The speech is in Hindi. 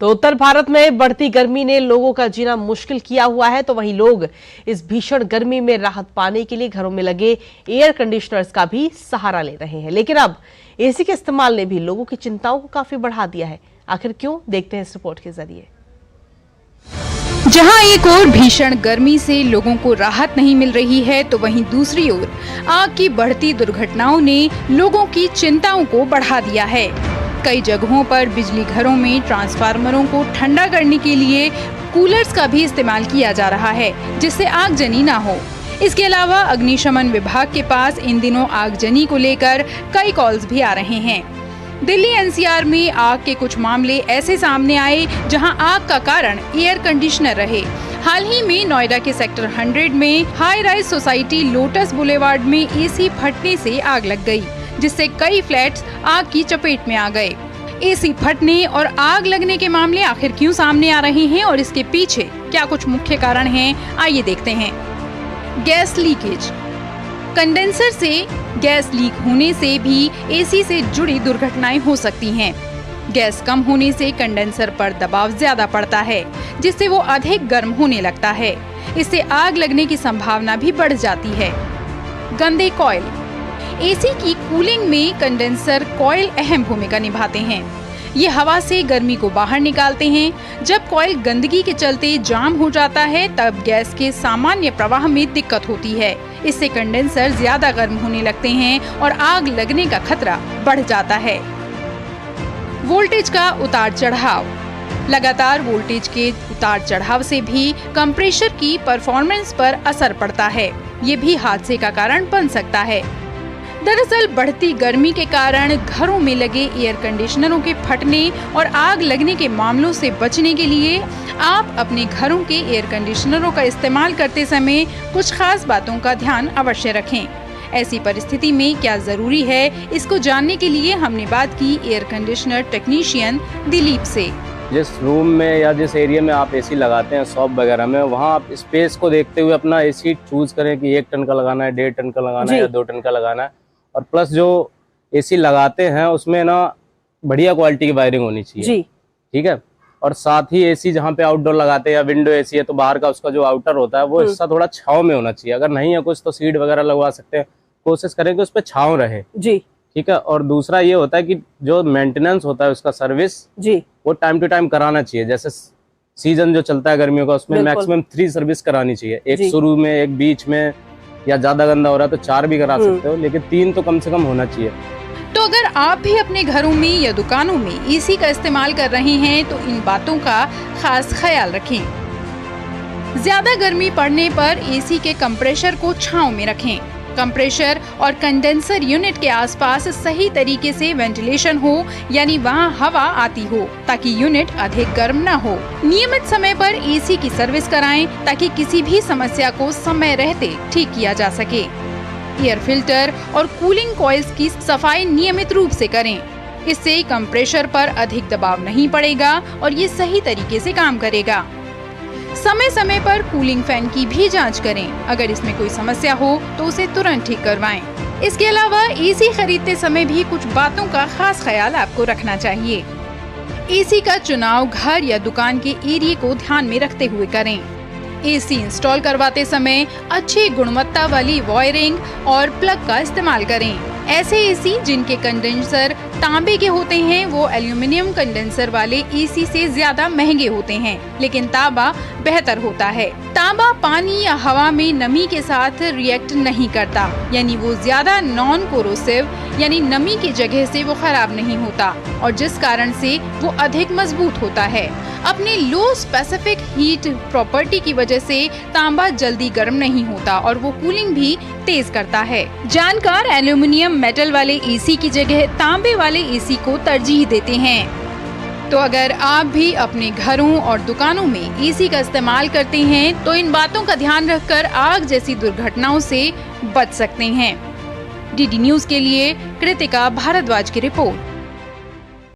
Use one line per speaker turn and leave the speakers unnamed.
तो उत्तर भारत में बढ़ती गर्मी ने लोगों का जीना मुश्किल किया हुआ है, तो वहीं लोग इस भीषण गर्मी में राहत पाने के लिए घरों में लगे एयर कंडीशनर्स का भी सहारा ले रहे हैं। लेकिन अब एसी के इस्तेमाल ने भी लोगों की चिंताओं को काफी बढ़ा दिया है। आखिर क्यों, देखते हैं इस रिपोर्ट के जरिए।
जहां एक ओर भीषण गर्मी से लोगों को राहत नहीं मिल रही है, तो वहीं दूसरी ओर आग की बढ़ती दुर्घटनाओं ने लोगों की चिंताओं को बढ़ा दिया है। कई जगहों पर बिजली घरों में ट्रांसफार्मरों को ठंडा करने के लिए कूलर्स का भी इस्तेमाल किया जा रहा है, जिससे आगजनी ना हो। इसके अलावा अग्निशमन विभाग के पास इन दिनों आगजनी को लेकर कई कॉल्स भी आ रहे हैं। दिल्ली एनसीआर में आग के कुछ मामले ऐसे सामने आए जहां आग का कारण एयर कंडीशनर रहे। हाल ही में नोएडा के सेक्टर 100 में high rise society lotus boulevard में एसी फटने से आग लग गई, जिससे कई फ्लैट्स आग की चपेट में आ गए। एसी फटने और आग लगने के मामले आखिर क्यों सामने आ रहे हैं और इसके पीछे क्या कुछ मुख्य कारण हैं, आइए देखते हैं। Gas leakage. कंडेंसर से गैस लीक होने से भी एसी से जुड़ी दुर्घटनाएं हो सकती हैं। गैस कम होने से कंडेंसर पर दबाव ज्यादा पड़ता है, जिससे वो अधिक गर्म होने लगता है। इससे आग लगने की संभावना भी बढ़ जाती है। गंदे कॉइल। एसी की कूलिंग में कंडेंसर कॉइल अहम भूमिका निभाते हैं। ये हवा से गर्मी को बाहर निकालते हैं। जब कॉइल गंदगी के चलते जाम हो जाता है, तब गैस के सामान्य प्रवाह में दिक्कत होती है। इससे कंडेंसर ज्यादा गर्म होने लगते हैं और आग लगने का खतरा बढ़ जाता है। वोल्टेज का उतार चढ़ाव। लगातार वोल्टेज के उतार चढ़ाव से भी कंप्रेसर की परफॉर्मेंस पर असर पड़ता है। ये भी हादसे का कारण बन सकता है। दरअसल बढ़ती गर्मी के कारण घरों में लगे एयर कंडीशनरों के फटने और आग लगने के मामलों से बचने के लिए आप अपने घरों के एयर कंडीशनरों का इस्तेमाल करते समय कुछ खास बातों का ध्यान अवश्य रखें। ऐसी परिस्थिति में क्या जरूरी है, इसको जानने के लिए हमने बात की एयर कंडीशनर टेक्नीशियन दिलीप से।
जिस रूम में या जिस एरिया में आप एसी लगाते हैं, शॉप वगैरह में, वहाँ आप स्पेस को देखते हुए अपना एसी चूज करें कि 1 टन का लगाना है, 1.5 टन का लगाना है या 2 टन का लगाना है। और प्लस जो एसी लगाते हैं उसमें ना बढ़िया क्वालिटी की वायरिंग होनी चाहिए, ठीक है। और साथ ही एसी जहाँ पे आउटडोर लगाते हैं या विंडो एसी है, तो बाहर का उसका जो आउटर होता है वो हिस्सा थोड़ा छांव में होना चाहिए। अगर नहीं है कुछ तो सीट वगैरह लगवा सकते हैं, कोशिश करें कि उस पर छांव रहे जी, ठीक है। और दूसरा ये होता है कि जो मेंटेनेंस होता है उसका सर्विस जी, वो टाइम टू टाइम कराना चाहिए। जैसे सीजन जो चलता है गर्मियों का, उसमें मैक्सिमम 3 सर्विस करानी चाहिए। एक शुरू में, एक बीच में, या ज्यादा गंदा हो रहा है तो 4 भी करा सकते हो, लेकिन 3 तो कम से कम होना चाहिए।
तो अगर आप भी अपने घरों में या दुकानों में एसी का इस्तेमाल कर रहे हैं, तो इन बातों का खास ख्याल रखें। ज्यादा गर्मी पड़ने पर एसी के कंप्रेसर को छांव में रखें। कंप्रेसर और कंडेंसर यूनिट के आसपास सही तरीके से वेंटिलेशन हो, यानी वहां हवा आती हो, ताकि यूनिट अधिक गर्म न हो। नियमित समय पर एसी की सर्विस कराएं, ताकि किसी भी समस्या को समय रहते ठीक किया जा सके। एयर फिल्टर और कूलिंग कॉइल्स की सफाई नियमित रूप से करें। इससे कंप्रेसर पर अधिक दबाव नहीं पड़ेगा और ये सही तरीके से काम करेगा। समय समय पर कूलिंग फैन की भी जांच करें। अगर इसमें कोई समस्या हो तो उसे तुरंत ठीक करवाएं। इसके अलावा एसी खरीदते समय भी कुछ बातों का खास ख्याल आपको रखना चाहिए। एसी का चुनाव घर या दुकान के एरिया को ध्यान में रखते हुए करें। एसी इंस्टॉल करवाते समय अच्छी गुणवत्ता वाली वायरिंग और प्लग का इस्तेमाल करें। ऐसे एसी जिनके कंडेंसर तांबे के होते हैं, वो एल्यूमिनियम कंडेंसर वाले एसी से ज्यादा महंगे होते हैं, लेकिन तांबा बेहतर होता है। तांबा पानी या हवा में नमी के साथ रिएक्ट नहीं करता, यानी वो ज्यादा नॉन कोरोसिव, यानी नमी की जगह से वो खराब नहीं होता, और जिस कारण से वो अधिक मजबूत होता है। अपने लो स्पेसिफिक हीट प्रॉपर्टी की वजह से तांबा जल्दी गर्म नहीं होता और वो कूलिंग भी तेज करता है। जानकार एल्यूमिनियम मेटल वाले एसी की जगह तांबे वाले एसी को तरजीह देते हैं। तो अगर आप भी अपने घरों और दुकानों में एसी का इस्तेमाल करते हैं, तो इन बातों का ध्यान रखकर आग जैसी दुर्घटनाओं से बच सकते हैं। डीडी न्यूज़ के लिए कृतिका भारद्वाज की रिपोर्ट।